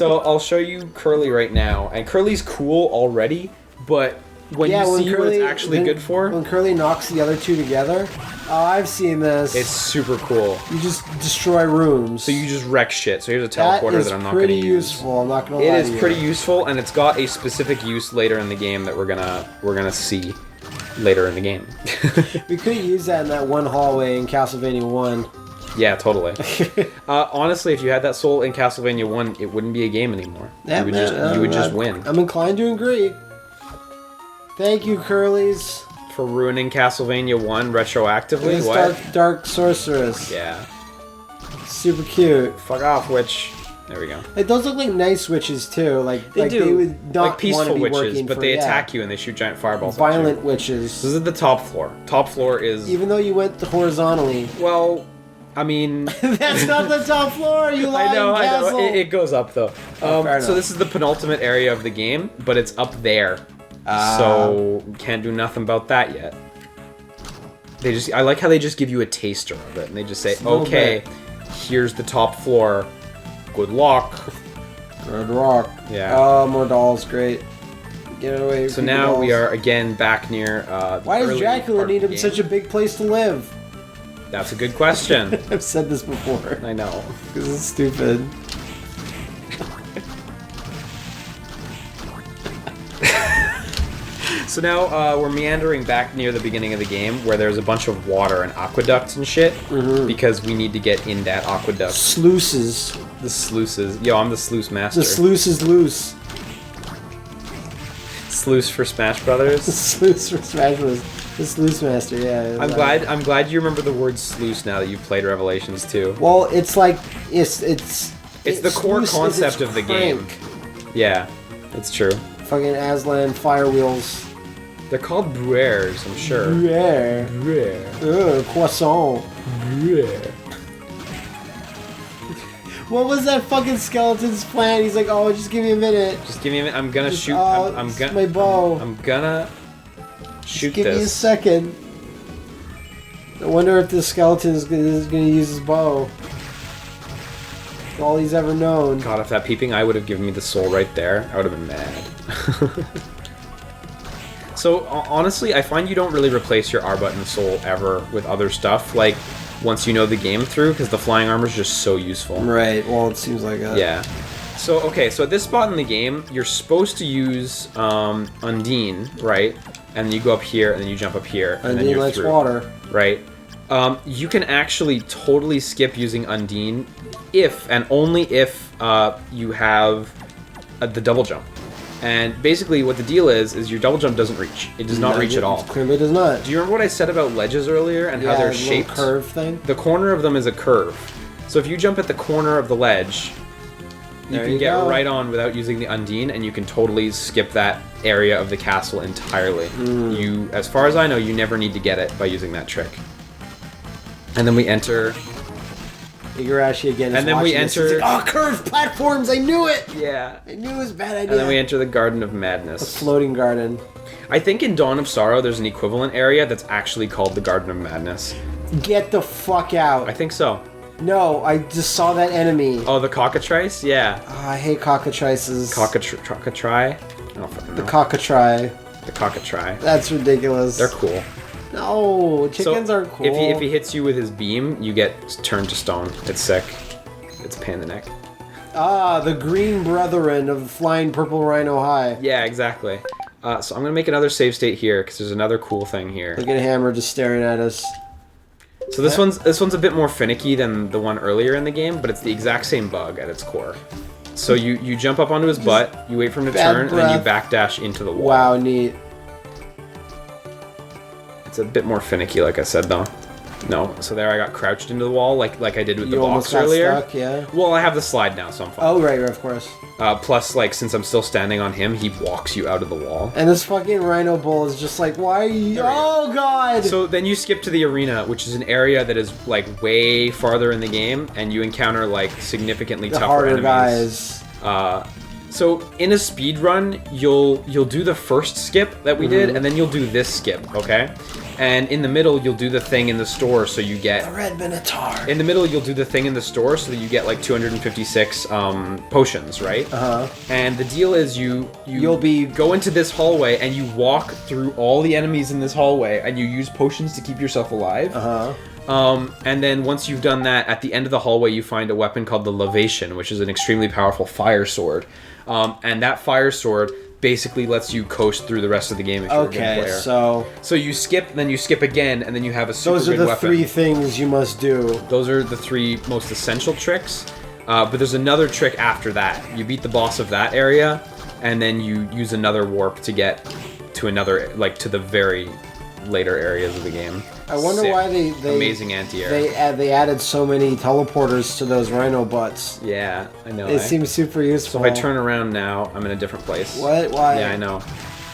So I'll show you Curly right now, and Curly's cool already, but when you see what it's actually good for... When Curly knocks the other two together... Oh, I've seen this. It's super cool. You just destroy rooms. So you just wreck shit. So here's a teleporter that I'm not going to use. Pretty useful, I'm not going to lie to you. It is pretty useful, and it's got a specific use later in the game that we're gonna see later in the game. We could have used that in that one hallway in Castlevania 1. Yeah, totally. Honestly, if you had that soul in Castlevania 1, it wouldn't be a game anymore. Yeah, you would just win. I'm inclined to agree. Thank you, Curlies. For ruining Castlevania 1 retroactively? What? Dark Sorceress. Yeah. Super cute. Fuck off, witch. There we go. Like, those look like nice witches, too. Like they would not like peaceful want to be witches, but they attack you and they shoot giant fireballs. Violent witches. This is the top floor. Top floor is... Even though you went horizontally. Well... I mean... That's not the top floor, you lying castle! I know. It goes up, though. So this is the penultimate area of the game, but it's up there. So, can't do nothing about that yet. I like how they just give you a taster of it, and they just say, okay, here's the top floor. Good luck. Good luck. Yeah. Oh, more dolls, great. Get away. So now we are again back near Why does Dracula need such a big place to live? That's a good question. I've said this before. I know. Because it's stupid. So now we're meandering back near the beginning of the game where there's a bunch of water and aqueducts and shit because we need to get in that aqueduct. Sluices. The sluices. Yo, I'm the sluice master. The sluice is loose. Sluice for Smash Brothers. The sluice for Smash Brothers. The sluice master, yeah. I'm glad you remember the word sluice now that you've played Revelations 2. Well, it's like it's the core concept of the game. Yeah, it's true. Fucking Aslan fire wheels. They're called bruères, I'm sure. Bruère. Bruère. Croissant. Bruère. What was that fucking skeleton's plan? He's like, oh, just give me a minute. Just give me a minute. I'm gonna shoot. I'm gonna. My bow. I'm gonna shoot just give me a second. I wonder if the skeleton is gonna use his bow. All he's ever known. God, if that peeping eye would have given me the soul right there, I would have been mad. So, honestly, I find you don't really replace your R button soul ever with other stuff, like, once you know the game through, because the flying armor is just so useful. Right, well, it seems like that. Yeah. So, okay, so at this spot in the game, you're supposed to use Undine, right? And then you go up here, and then you jump up here, and then you're through. Water. Right? You can actually totally skip using Undine if, and only if, you have the double jump. And basically what the deal is your double jump doesn't reach. It does not reach at all. It clearly does not. Do you remember what I said about ledges earlier and how they're shaped? Yeah, curve thing. The corner of them is a curve. So if you jump at the corner of the ledge, you can get right on without using the Undine, and you can totally skip that area of the castle entirely. You, as far as I know, you never need to get it by using that trick. And then we enter... Igarashi again is and then we enter... He's like, oh, curved platforms! I knew it! Yeah. I knew it was a bad idea. And then we enter the Garden of Madness. A floating garden. I think in Dawn of Sorrow there's an equivalent area that's actually called the Garden of Madness. Get the fuck out. I think so. No, I just saw that enemy. Oh, the cockatrice? Yeah. Oh, I hate cockatrices. Cockatrice? I don't fucking know. The cockatrice. The cockatrice. That's ridiculous. They're cool. No, chickens aren't cool. If he hits you with his beam, you get turned to stone. It's sick. It's a pain in the neck. Ah, the green brethren of Flying Purple Rhino High. Yeah, exactly. So I'm gonna make another save state here because there's another cool thing here. Look at Hammer just staring at us. So this one's a bit more finicky than the one earlier in the game, but it's the exact same bug at its core. So you jump up onto his butt, you wait for him to turn, and then you backdash into the wall. Wow, neat. It's a bit more finicky, like I said, though. No, so there I got crouched into the wall, like I did with the box earlier. Stuck, yeah. Well, I have the slide now, so I'm fine. Oh, right, of course. Plus, like, since I'm still standing on him, he walks you out of the wall. And this fucking Rhino Bull is just like, why are you... Oh, God! So then you skip to the arena, which is an area that is, like, way farther in the game, and you encounter, like, significantly tougher enemies. Guys. So in a speed run, you'll do the first skip that we did, and then you'll do this skip, okay? And in the middle, you'll do the thing in the store, so you get... The red Minotaur. In the middle, you'll do the thing in the store, so that you get, like, 256 potions, right? Uh-huh. And the deal is you'll go into this hallway, and you walk through all the enemies in this hallway, and you use potions to keep yourself alive. Uh-huh. And then once you've done that, at the end of the hallway, you find a weapon called the Levation, which is an extremely powerful fire sword. And that fire sword basically lets you coast through the rest of the game if you're a good player. So you skip, then you skip again, and then you have a super good weapon. Those are the 3 things you must do. Those are the 3 most essential tricks. But there's another trick after that. You beat the boss of that area, and then you use another warp to get to another, like, to the very later areas of the game. I wonder why they amazing anti-air. They added so many teleporters to those rhino butts. Yeah, I know. It seems super useful. So if I turn around now, I'm in a different place. What? Why? Yeah, I know.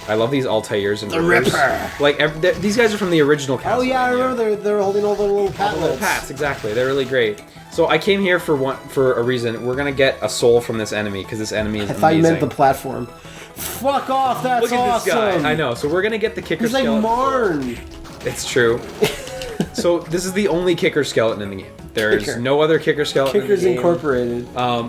I love these Altairs and the Ripper. Like these guys are from the original Castlevania. Oh yeah, I remember they're holding all the little patlets. The little pats, exactly. They're really great. So I came here for a reason. We're gonna get a soul from this enemy because this enemy is amazing. I thought you meant the platform. Fuck off! That's Look at awesome. This guy. I know. So we're gonna get the kicker skeleton. He's like Marn. It's true. So this is the only kicker skeleton in the game. There's no other kicker skeleton. Kicker's in the game. Incorporated.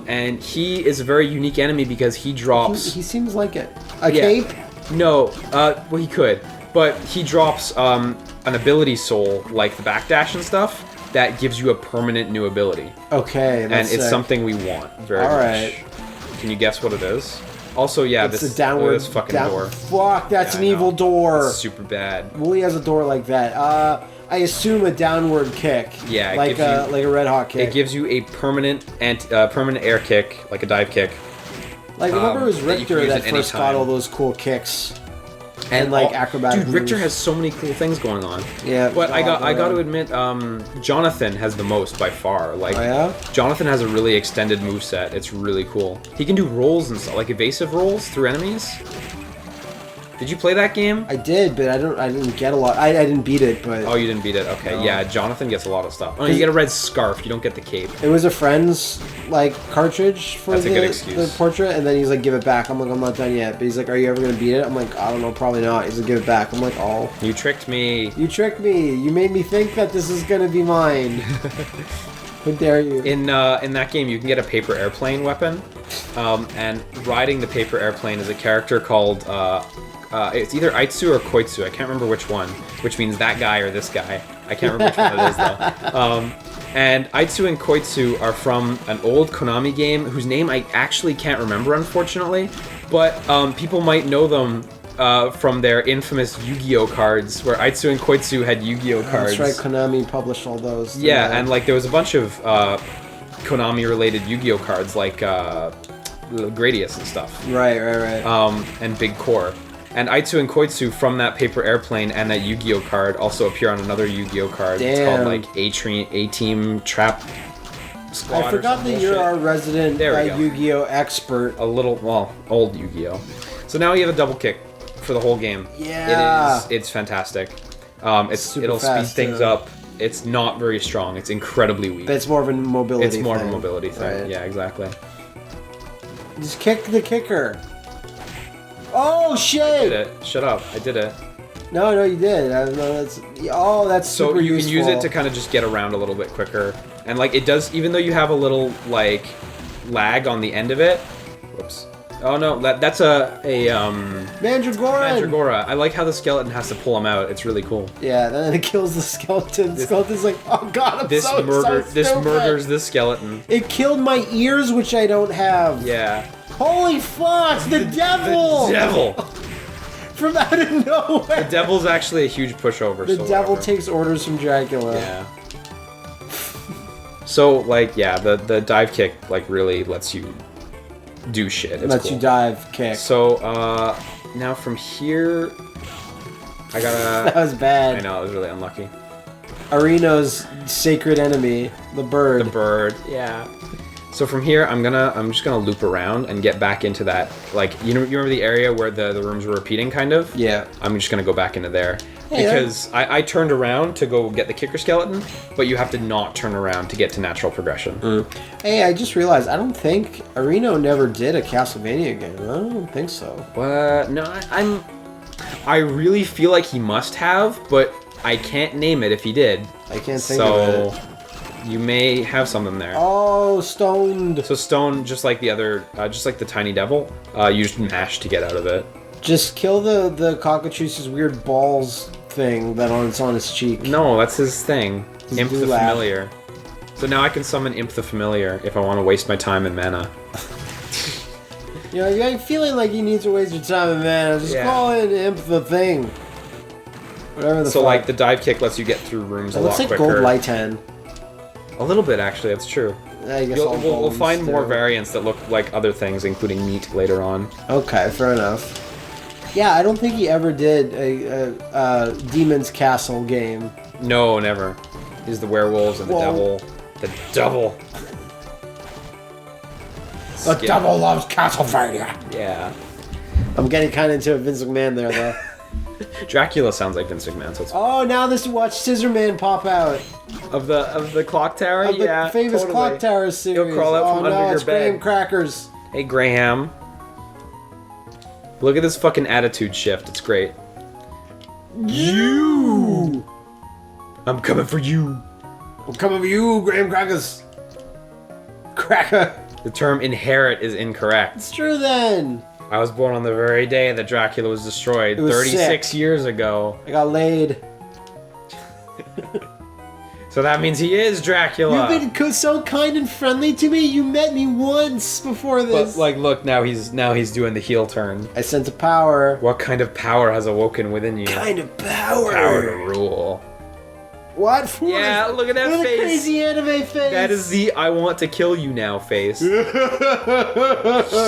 And he is a very unique enemy because he drops. He seems like it. A cape? No. Well, he could, but he drops an ability soul like the backdash and stuff that gives you a permanent new ability. Okay. And it's something we want very much. Can you guess what it is? Also, yeah, it's a downward this fucking door. Fuck, that's an evil door. It's super bad. Wooly has a door like that. I assume a downward kick. Yeah, like a red hot kick. It gives you a permanent air kick, like a dive kick. Like remember it was Richter that first got all those cool kicks. And like acrobatic dude, Richter has so many cool things going on. Yeah, but I got to admit, Jonathan has the most by far. Like, Jonathan has a really extended moveset. It's really cool. He can do rolls and stuff, like evasive rolls through enemies. Did you play that game? I did, but I didn't get a lot. I didn't beat it, but... Oh, you didn't beat it? Okay, yeah, Jonathan gets a lot of stuff. Oh, you get a red scarf, you don't get the cape. It was a friend's, like, cartridge for the portrait, and then he's like, give it back. I'm like, I'm not done yet. But he's like, are you ever going to beat it? I'm like, I don't know, probably not. He's like, give it back. I'm like, oh. You tricked me. You tricked me. You made me think that this is going to be mine. How dare you? In that game, you can get a paper airplane weapon, and riding the paper airplane is a character called... it's either Aitsu or Koitsu. I can't remember which one, which means that guy or this guy. I can't remember which one it is, though. And Aitsu and Koitsu are from an old Konami game whose name I actually can't remember, unfortunately. But people might know them from their infamous Yu-Gi-Oh cards, where Aitsu and Koitsu had Yu-Gi-Oh cards. That's right, Konami published all those. Yeah, and like there was a bunch of Konami-related Yu-Gi-Oh cards, like Gradius and stuff. Right. And Big Core. And Aitsu and Koitsu from that paper airplane and that Yu-Gi-Oh card also appear on another Yu-Gi-Oh card. Damn. It's called like A-Team Trap Squad. I forgot that you're our resident Yu-Gi-Oh expert. Old Yu-Gi-Oh. So now you have a double kick for the whole game. Yeah. It's fantastic. It'll speed things up. It's not very strong. It's incredibly weak. But it's more of a mobility thing. It's more of a mobility thing. Right. Yeah, exactly. Just kick the kicker. Oh shit! I did it. Shut up. I did it. No, you did. That's so super you useful. can use it to kind of just get around a little bit quicker, and like it does, even though you have a little like lag on the end of it. Whoops. Oh no, that's a Mandragora. I like how the skeleton has to pull him out. It's really cool. Yeah, then it kills the skeleton. The skeleton's like, oh god, this murders this skeleton. It killed my ears, which I don't have. Yeah. Holy fuck! The devil! The devil! From out of nowhere! The devil's actually a huge pushover. The devil takes orders from Dracula. Yeah. So, like, yeah, the dive kick, like, really lets you do shit. It's lets you dive kick. So, now from here, I gotta... That was bad. I know, it was really unlucky. Areno's sacred enemy, the bird. The bird, yeah. So from here, I'm just gonna loop around and get back into that, like, you remember the area where the rooms were repeating, kind of? Yeah. I'm just gonna go back into there. Because I turned around to go get the kicker skeleton, but you have to not turn around to get to natural progression. Hey, I just realized, I don't think Areno never did a Castlevania game. I don't think so. What? No, I really feel like he must have, but I can't name it if he did. I can't think of it. You may have something there. Oh, stoned. So stone, just like the other, just like the tiny devil, you just mash to get out of it. Just kill the cockatrice's weird balls thing that's on his cheek. No, that's his thing. His Imp the blue lab. Familiar. So now I can summon Imp the Familiar if I want to waste my time and mana. You know, you're feeling like you need to waste your time and mana. Just call it Imp the thing. Whatever the fuck. So like the dive kick lets you get through rooms a lot quicker. It looks like Gold Lighten. A little bit, actually. That's true. I guess We'll find more variants that look like other things, including meat later on. Okay, fair enough. Yeah, I don't think he ever did a Demon's Castle game. No, never. He's the werewolves and the devil. The devil. The devil loves Castlevania. Yeah. I'm getting kind of into a Vince McMahon there, though. Dracula sounds like Vince McMahon. So it's oh, now watch Scissorman pop out. Of the clock tower, of the famous totally. Clock Tower series. He'll crawl out from under your it's bed. Graham Crackers. Hey, Graham. Look at this fucking attitude shift. It's great. You! I'm coming for you. I'm coming for you, Graham Crackers. Cracker. The term inherit is incorrect. It's true then. I was born on the very day that Dracula was destroyed, 36 years ago. I got laid. So that means he is Dracula. You've been so kind and friendly to me. You met me once before this. But like, look, now he's doing the heel turn. I sense a power. What kind of power has awoken within you? Kind of power. Power to rule. What? For? Yeah, look at that Look at face. the crazy anime face. That is the I want to kill you now face.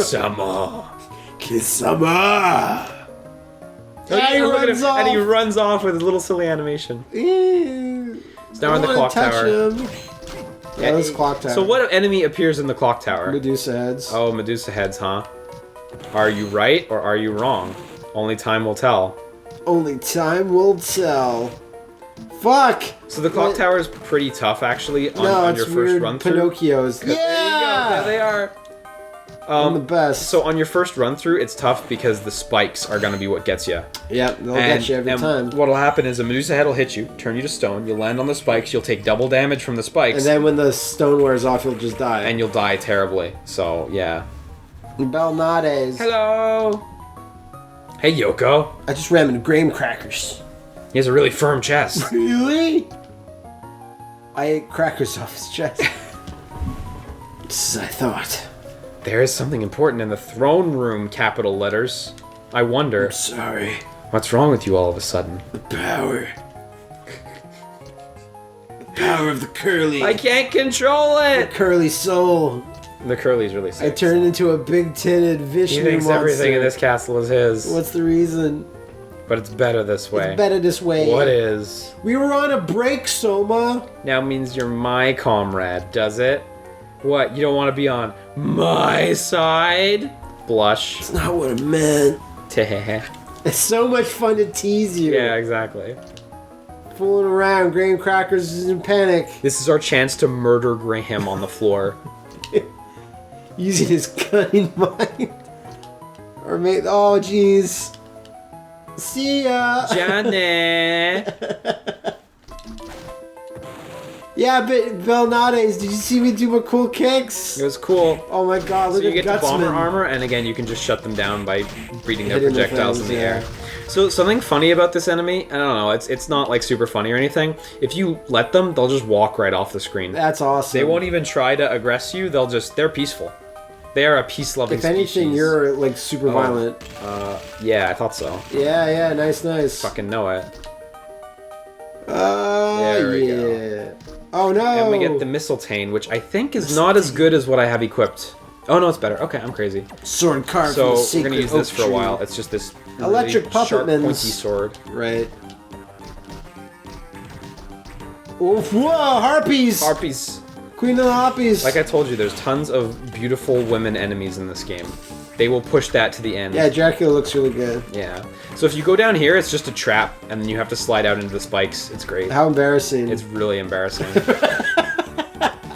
Sama. Kisama. And he runs off with his little silly animation. It's now in the clock tower. Yeah, this clock tower. So what enemy appears in the clock tower? Medusa heads. Oh, Medusa heads, huh? Are you right or are you wrong? Only time will tell. Only time will tell. Fuck! So the clock tower is pretty tough, actually, on your first run through. Pinocchios. Yeah! There you go. There they are. I'm the best. So on your first run through, it's tough because the spikes are going to be what gets you. Yep, they'll get you every time. What'll happen is a Medusa head will hit you, turn you to stone, you'll land on the spikes, you'll take double damage from the spikes. And then when the stone wears off, you'll just die. And you'll die terribly. So, yeah. Belnades. Hello! Hey, Yoko. I just ran into graham crackers. He has a really firm chest. Really? I ate crackers off his chest. Just as I thought. There is something important in the throne room, capital letters. I wonder... I'm sorry. What's wrong with you all of a sudden? The power. The power of the curly. I can't control The it! curly soul. The curly's really sick. I turned into a big tinted Vishnu He thinks monster. everything in this castle is his. What's the reason? But it's better this way. It's better this way. What is? We were on a break, Soma. Now means you're my comrade, does it? What, you don't want to be on my side? Blush. It's not what I meant. Teh. It's so much fun to tease you. Yeah, exactly. Fooling around, graham crackers is in panic. This is our chance to murder Graham on the floor. Using his gun mind. Or make. Oh, jeez. See ya. Johnny. Yeah, but Belnades, did you see me do my cool kicks? It was cool. Oh my god, So look you at get the Gutsman. bomber armor, and again, you can just shut them down by beating their Hitting the projectiles in things, the yeah. air. So something funny about this enemy, I don't know, it's not like super funny or anything. If you let them, they'll just walk right off the screen. That's awesome. They won't even try to aggress you. They're peaceful. They are a peace-loving If anything, species. you're like super violent. Yeah, I thought so. Yeah, nice. Fucking know it. There we yeah. go. Oh no! And we get the Mistletoe, which I think is not as good as what I have equipped. Oh no, it's better. Okay, I'm crazy. Sword carved So from the we're secret gonna use this oak for a tree. while. It's just this Electric really puppet sharp, mins. pointy sword. Right. Oh, whoa! Harpies! Harpies. Queen of the Harpies! Like I told you, there's tons of beautiful women enemies in this game. They will push that to the end. Yeah, Dracula looks really good. Yeah. So if you go down here, it's just a trap, and then you have to slide out into the spikes. It's great. How embarrassing. It's really embarrassing.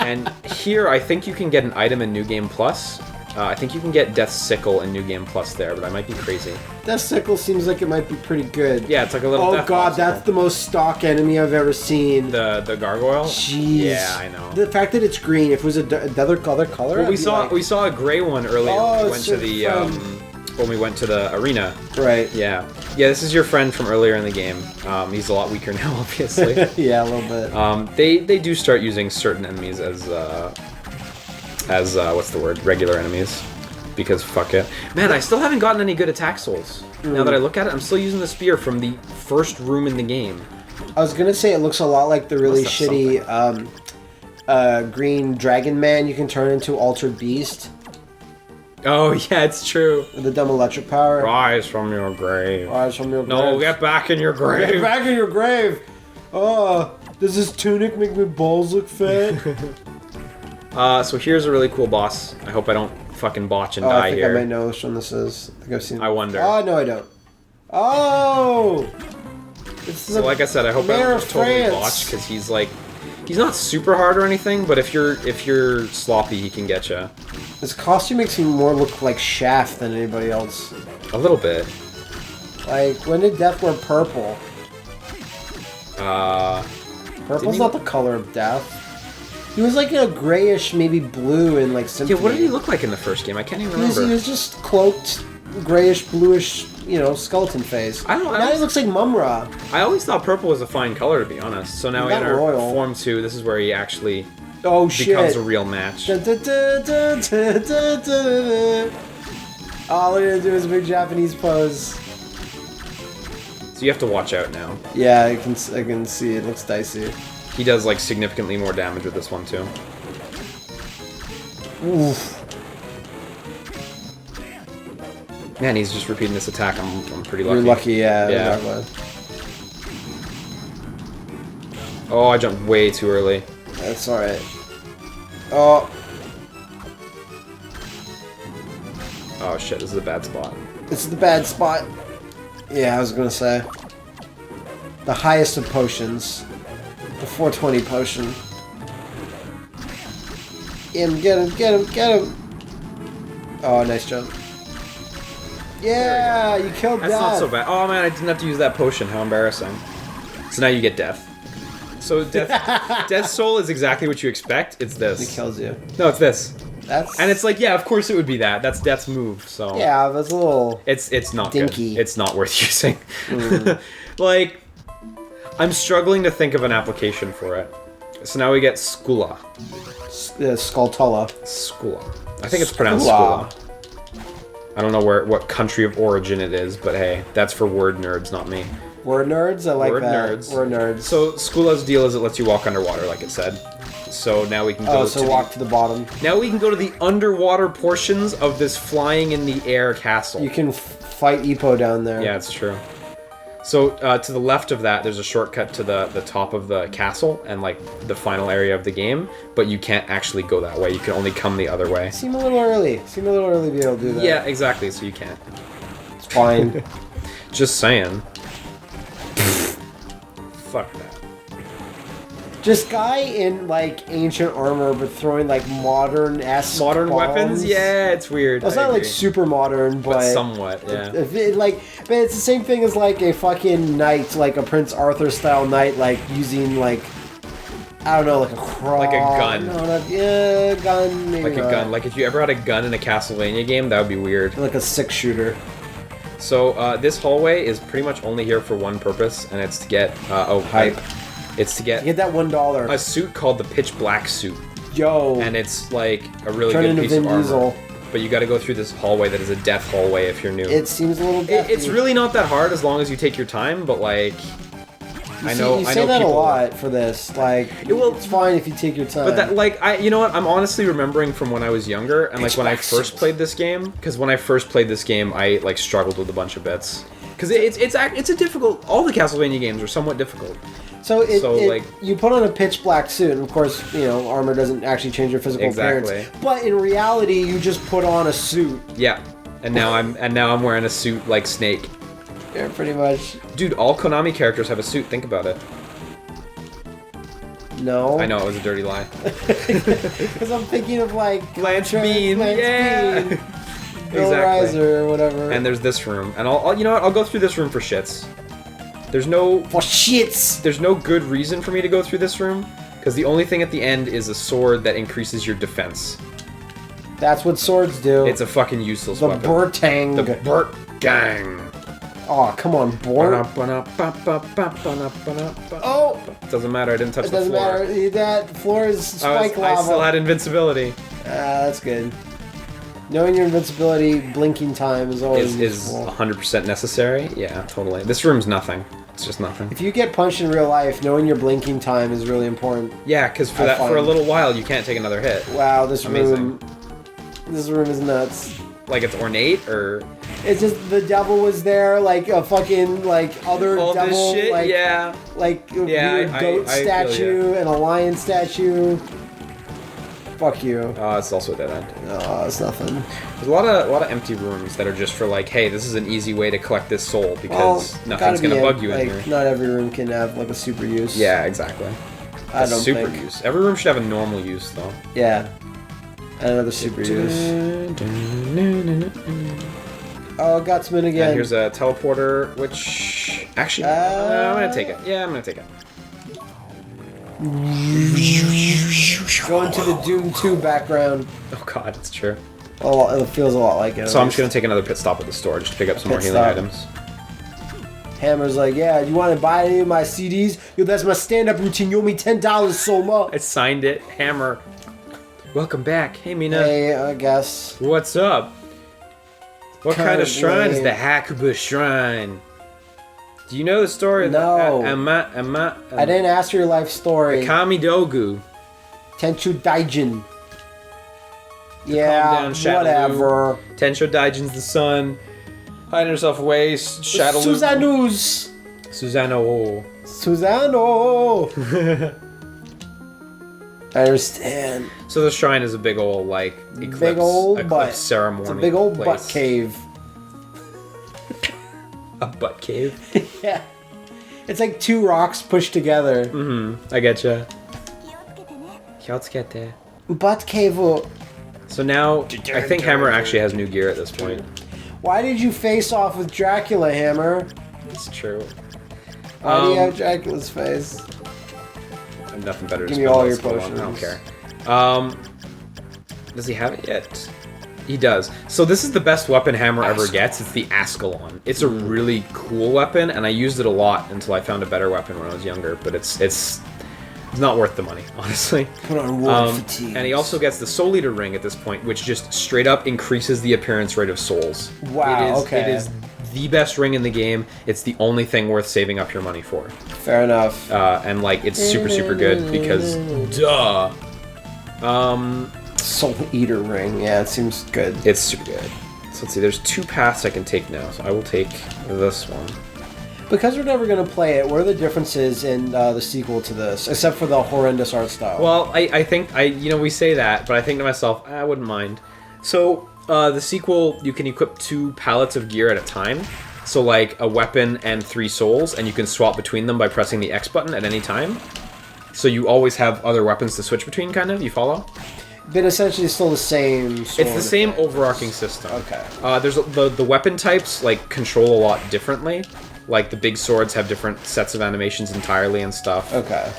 And here, I think you can get an item in New Game Plus. I think you can get Death's Sickle in New Game Plus there, but I might be crazy. Death Sickle seems like it might be pretty good. Yeah, it's like a little. Oh death god, popsicle. that's the most stock enemy I've ever seen. The gargoyle. Jeez. Yeah, I know. The fact that it's green. If it was another color, well, we saw a gray one earlier when we went to the when we went to the arena. Right. Yeah. Yeah, this is your friend from earlier in the game. He's a lot weaker now, obviously. Yeah, a little bit. They do start using certain enemies as what's the word? Regular enemies. Because fuck it. Man, I still haven't gotten any good attack souls. Now that I look at it, I'm still using the spear from the first room in the game. I was gonna say it looks a lot like the really shitty green dragon man you can turn into Altered Beast. Oh, yeah, it's true. With the dumb electric power. Rise from your grave. Rise from your grave. No, get back in your grave. Get back in your grave. Oh, does this tunic make my balls look fat? So here's a really cool boss. I hope I don't fucking botch and die here. I might know which one this is. I think I've seen. I wonder. Oh no, I don't. Oh. So like I said, I hope I don't totally botch because he's not super hard or anything, but if you're sloppy, he can get you. His costume makes him more look like Shaft than anybody else. A little bit. Like, when did Death wear purple? Purple's not the color of Death. He was like a grayish, maybe blue in like Symphony. Yeah, what did he look like in the first game? I can't even remember. He was just cloaked, grayish, bluish, skeleton face. I don't know. Now he looks like Mumra. I always thought purple was a fine color, to be honest. So now in our royal. Form 2, this is where he actually shit. becomes a real match. Dun, dun, dun, dun, dun, dun, dun. All we're gonna do is a big Japanese pose. So you have to watch out now. Yeah, I can see it looks dicey. He does like significantly more damage with this one too. Oof. Man, he's just repeating this attack. I'm pretty lucky. You're lucky, yeah. Yeah. Oh, I jumped way too early. That's alright. Oh. Oh shit, this is a bad spot. This is the bad spot. Yeah, I was gonna say. The highest of potions. The 420 potion. Get him! Oh, nice jump. Yeah, you killed Death. That's not so bad. Oh man, I didn't have to use that potion. How embarrassing. So now you get Death. So Death's soul is exactly what you expect. It's this. He kills you. No, it's this. And it's like, yeah, of course it would be that. That's Death's move. So yeah, that's a little. It's not dinky. Good. It's not worth using. Like, I'm struggling to think of an application for it. So now we get Skula. Skulltula. Skula. I think it's pronounced Skula. I don't know what country of origin it is, but hey, that's for word nerds, not me. Word nerds? I like word that. Nerds. Word nerds. So Skula's deal is it lets you walk underwater, like it said. So now we can go to the bottom. Now we can go to the underwater portions of this flying in the air castle. You can fight Ippo down there. Yeah, it's true. So to the left of that, there's a shortcut to the top of the castle and like the final area of the game, but you can't actually go that way. You can only come the other way. Seem a little early to be able to do that. Yeah, exactly. So you can't. It's fine. Just saying. Fuck that. Just guy in like ancient armor, but throwing like modern bombs. Weapons. Yeah, it's weird. Well, it's not like super modern, but somewhat. Yeah. But it's the same thing as like a fucking knight, like a Prince Arthur style knight, like using like I don't know, like a cross, like a gun. No, gun. Maybe like a gun. Like if you ever had a gun in a Castlevania game, that would be weird. Like a 6-shooter. So this hallway is pretty much only here for one purpose, and it's to get hype. It's to get that $1. A suit called the Pitch Black suit. Yo. And it's like a really good piece of armor. Diesel. But you got to go through this hallway that is a death hallway if you're new. It seems a little deathy. It's really not that hard as long as you take your time, but like I know you say that a lot for this. Like it's fine if you take your time. But that you know what? I'm honestly remembering from when I was younger and like when I first played this game, because when I first played this game, I like struggled with a bunch of bits. Because it's a difficult. All the Castlevania games are somewhat difficult. So you put on a pitch black suit, and of course, armor doesn't actually change your physical appearance. But in reality, you just put on a suit. Yeah, and now I'm wearing a suit like Snake. Yeah, pretty much. Dude, all Konami characters have a suit. Think about it. No. I know, it was a dirty lie. Because I'm thinking of like... Lance Bean. Yeah. Bill Riser or whatever. And there's this room. And I'll you know what? I'll go through this room for shits. There's no... For shits! There's no good reason for me to go through this room. Because the only thing at the end is a sword that increases your defense. That's what swords do. It's a fucking useless weapon. The Bertang. The Bertang. Oh, come on, Bort. Oh! Doesn't matter, I didn't touch the floor. It doesn't matter. That floor is spike lava. I still had invincibility. That's good. Knowing your invincibility, blinking time is always is 100% necessary. Yeah, totally. This room's nothing. It's just nothing. If you get punched in real life, knowing your blinking time is really important. Yeah, because for a little while you can't take another hit. Wow, this room is nuts. Like it's ornate, or it's just the devil was there, like a fucking other all devil, this shit? like a weird goat statue and a lion statue. Fuck you. Oh, it's also a dead end. No, it's nothing. There's a lot of empty rooms that are just for like, hey, this is an easy way to collect this soul because nothing's gonna bug you in here. Not every room can have like a super use. Yeah, exactly. I don't super think. use. Every room should have a normal use though. Yeah. And another super use. Oh, Gutsman again. And here's a teleporter, which actually I'm gonna take it. Yeah, I'm gonna take it. Going to the Doom 2 background. Oh god, it's true. Oh, it feels a lot like it. So I'm just gonna take another pit stop at the store just to pick up some more healing items. Hammer's like, yeah, you want to buy any of my CDs? Yo, that's my stand-up routine. You owe me $10 so much. I signed it. Hammer. Welcome back. Hey, Mina. Hey, I guess. What's up? What kind of shrine is the Hakuba Shrine? Do you know the story? No. I didn't ask your life story. Kamidogu. Tenchu Daijin. Yeah, whatever. Tensho Daijin's the son. Hiding herself away. Shadow. Susanoo's. Susano. I understand. So the shrine is a big old eclipse, big old butt ceremony. It's a big old place. butt cave. A butt cave? Yeah. It's like two rocks pushed together. Mm-hmm. I getcha. Butt cave. So now, I think Hammer actually has new gear at this point. Why did you face off with Dracula, Hammer? It's true. Why do you have Dracula's face? I have nothing better to Give me all your potions. I don't care. Does he have it yet? He does. So this is the best weapon Hammer ever gets. It's the Ascalon. It's a really cool weapon, and I used it a lot until I found a better weapon when I was younger. But it's not worth the money, honestly. Put on wolf fatigue. And he also gets the Soul Eater ring at this point, which just straight up increases the appearance rate of souls. Wow. It is the best ring in the game. It's the only thing worth saving up your money for. Fair enough. And it's super good because duh. Soul Eater ring. Yeah, it seems good. It's super good. So let's see. There's two paths I can take now. So I will take this one. Because we're never going to play it, what are the differences in the sequel to this, except for the horrendous art style? Well, I think we say that, but I think to myself, I wouldn't mind. So the sequel, you can equip 2 pallets of gear at a time. So like a weapon and 3 souls, and you can swap between them by pressing the X button at any time. So you always have other weapons to switch between, kind of. You follow? But essentially, it's still the same. It's the same overarching system. Okay. There's the weapon types control a lot differently. Like the big swords have different sets of animations entirely and stuff. Okay.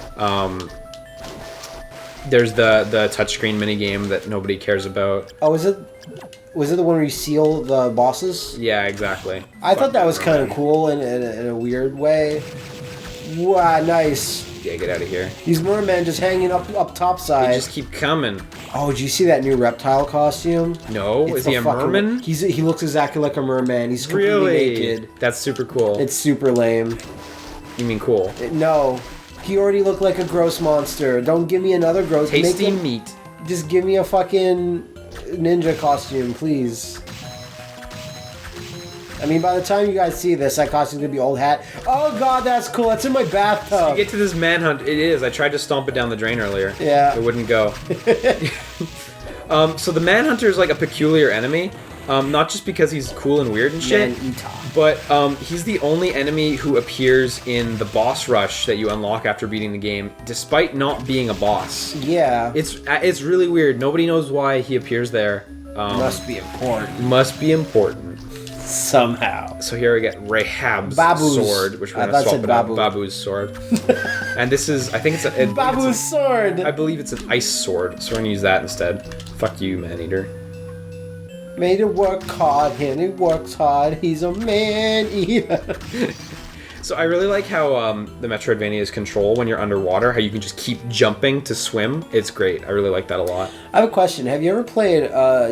There's the touchscreen minigame that nobody cares about. Oh, was it the one where you seal the bosses? Yeah, exactly. I thought that was kind of cool in a weird way. Wow, nice. Yeah, get out of here. These mermen just hanging up topside. They just keep coming. Oh, did you see that new reptile costume? No, is he a merman? He looks exactly like a merman. He's completely naked. That's super cool. It's super lame. You mean cool? No. He already looked like a gross monster. Don't give me another gross... Tasty meat. Just give me a fucking ninja costume, please. I mean, by the time you guys see this, that costume's gonna be old hat. Oh god, that's cool. That's in my bathtub. You get to this manhunt. It is. I tried to stomp it down the drain earlier. Yeah. It wouldn't go. So the Manhunter is like a peculiar enemy. Not just because he's cool and weird and shit, but he's the only enemy who appears in the boss rush that you unlock after beating the game, despite not being a boss. Yeah. It's really weird. Nobody knows why he appears there. Must be important. Must be important. Somehow. So here we get Rahab's sword, which we're going to swap it out. Babu's sword. And this is, I think it's a... Babu's sword! I believe it's an ice sword, so we're going to use that instead. Fuck you, man-eater. Made to work hard, and he works hard. He's a man-eater. So I really like how the Metroidvania's control when you're underwater, how you can just keep jumping to swim. It's great. I really like that a lot. I have a question. Have you ever played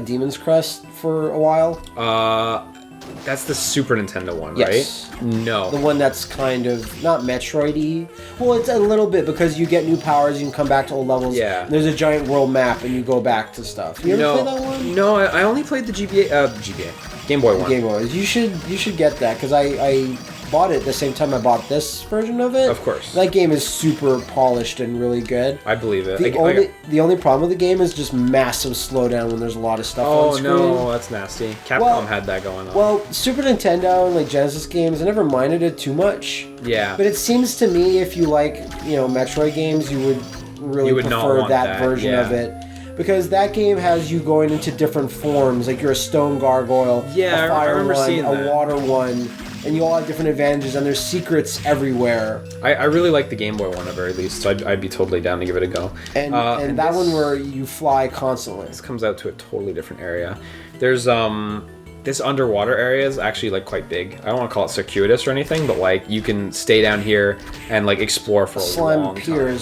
Demon's Crest for a while? That's the Super Nintendo one, yes. Right? No. The one that's kind of, not Metroid-y. Well, it's a little bit, because you get new powers, you can come back to old levels. Yeah. There's a giant world map, and you go back to stuff. You ever play that one? No, I only played the GBA, Game Boy one. Game Boy. You should get that, because I bought it the same time I bought this version of it. Of course. That game is super polished and really good. I believe it. The only problem with the game is just massive slowdown when there's a lot of stuff on screen. Oh no, that's nasty. Capcom had that going on. Well, Super Nintendo and like Genesis games, I never minded it too much. Yeah. But it seems to me if you like, Metroid games, you would really prefer that version of it. Because that game has you going into different forms, like you're a stone gargoyle, a fire one, a water one, and you all have different advantages, and there's secrets everywhere. I really like the Game Boy one at very least, so I'd be totally down to give it a go. And that one where you fly constantly. This comes out to a totally different area. There's this underwater area is actually like quite big. I don't want to call it circuitous or anything, but like you can stay down here and like explore for a long time.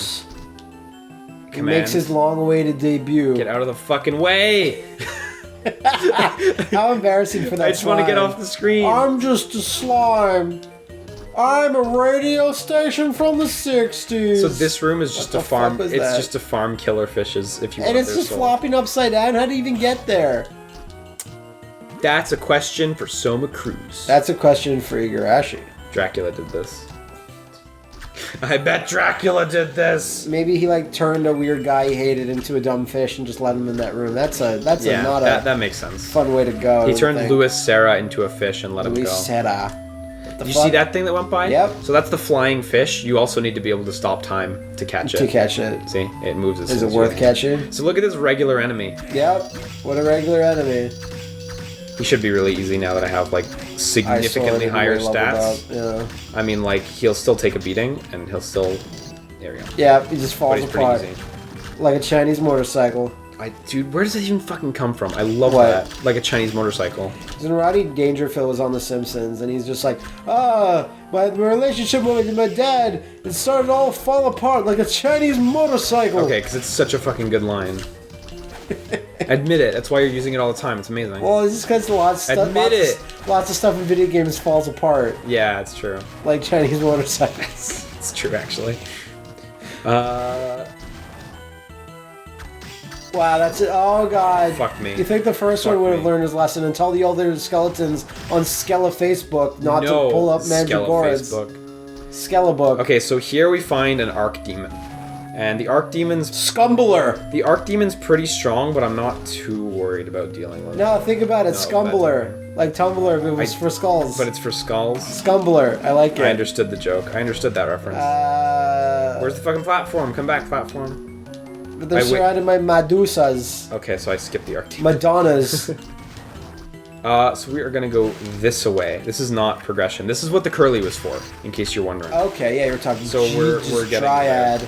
He makes his long-awaited debut. Get out of the fucking way! How embarrassing for that I just want to get off the screen. I'm just a slime. I'm a radio station from the 60s. So this room is just a farm. It's just to farm killer fishes if you want. And it's just flopping upside down. How do you even get there? That's a question for Soma Cruz. That's a question for Igarashi. Dracula did this. I bet Dracula did this. Maybe he like turned a weird guy he hated into a dumb fish and just let him in that room. That makes sense. Fun way to go. He turned Louis Serra into a fish and let him go. Louis Serra. Did you see that thing that went by? Yep. So that's the flying fish. You also need to be able to stop time to catch it. See, it moves. Is it worth catching? So look at this regular enemy. Yep. What a regular enemy. He should be really easy now that I have like significantly higher stats. Yeah. I mean, like he'll still take a beating and he'll still. There we go. Yeah, he just falls apart. Pretty easy. Like a Chinese motorcycle. Dude, where does that even fucking come from? I love that. Like a Chinese motorcycle. When Rodney Dangerfield was on The Simpsons, and he's just like, my relationship with my dad, it started to all fall apart like a Chinese motorcycle. Okay, because it's such a fucking good line. Admit it. That's why you're using it all the time. It's amazing. Well, it's just because lots of stuff in video games falls apart. Yeah, it's true. Like Chinese motorcycles. It's true, actually. Wow, that's it. Oh, God. Fuck me. You think the first one would have learned his lesson and tell the other skeletons on Skella Facebook not to pull up Mandragoras. Skella-book. Okay, so here we find an Arc Demon. And the Arc Demon's... Scumbler! The Arc Demon's pretty strong, but I'm not too worried about dealing with it. No, think about it. Scumbler. Like Tumblr, but it was for skulls. But it's for skulls? Scumbler. I like it. I understood the joke. I understood that reference. Where's the fucking platform? Come back, platform. But they're surrounded by Medusas. Okay, so I skipped the Arc Demon. Madonnas. So we are going to go this way. This is not progression. This is what the curly was for, in case you're wondering. Okay, yeah, you're talking. So we're getting Dryad.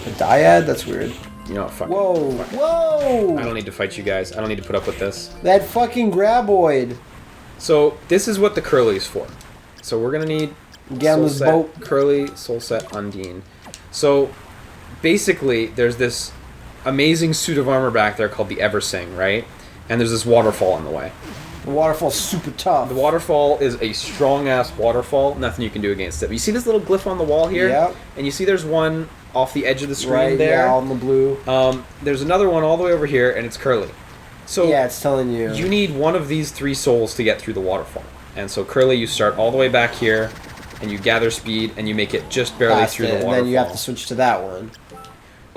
A dyad? That's weird. You know what, fuck Whoa! Fuck Whoa! I don't need to fight you guys. I don't need to put up with this. That fucking graboid. So this is what the curly's for. So we're gonna need Soul Set, Curly, Soul Set, Undine. So basically, there's this amazing suit of armor back there called the Eversing, right? And there's this waterfall in the way. The waterfall's super tough. The waterfall is a strong-ass waterfall. Nothing you can do against it. But you see this little glyph on the wall here? Yep. And you see there's one off the edge of the screen there? Yeah, on the blue. There's another one all the way over here, and it's Curly. So yeah, it's telling you. You need one of these 3 souls to get through the waterfall. And so Curly, you start all the way back here, and you gather speed, and you make it just barely through the waterfall. And then you have to switch to that one.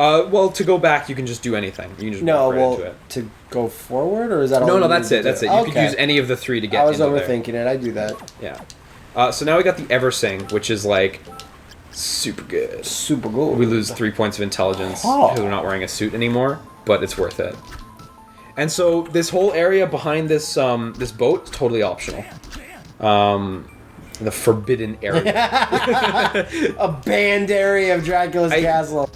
Well, to go back, you can just do anything. You can just walk right into it. To go forward, or is that all? No, that's it. That's it. You could use any of the 3 to get. I was overthinking it. I do that. Yeah. So now we got the Eversing, which is like super good. Super good. We lose 3 points of intelligence because we're not wearing a suit anymore, but it's worth it. And so this whole area behind this this boat is totally optional. The forbidden area. A banned area of Dracula's castle.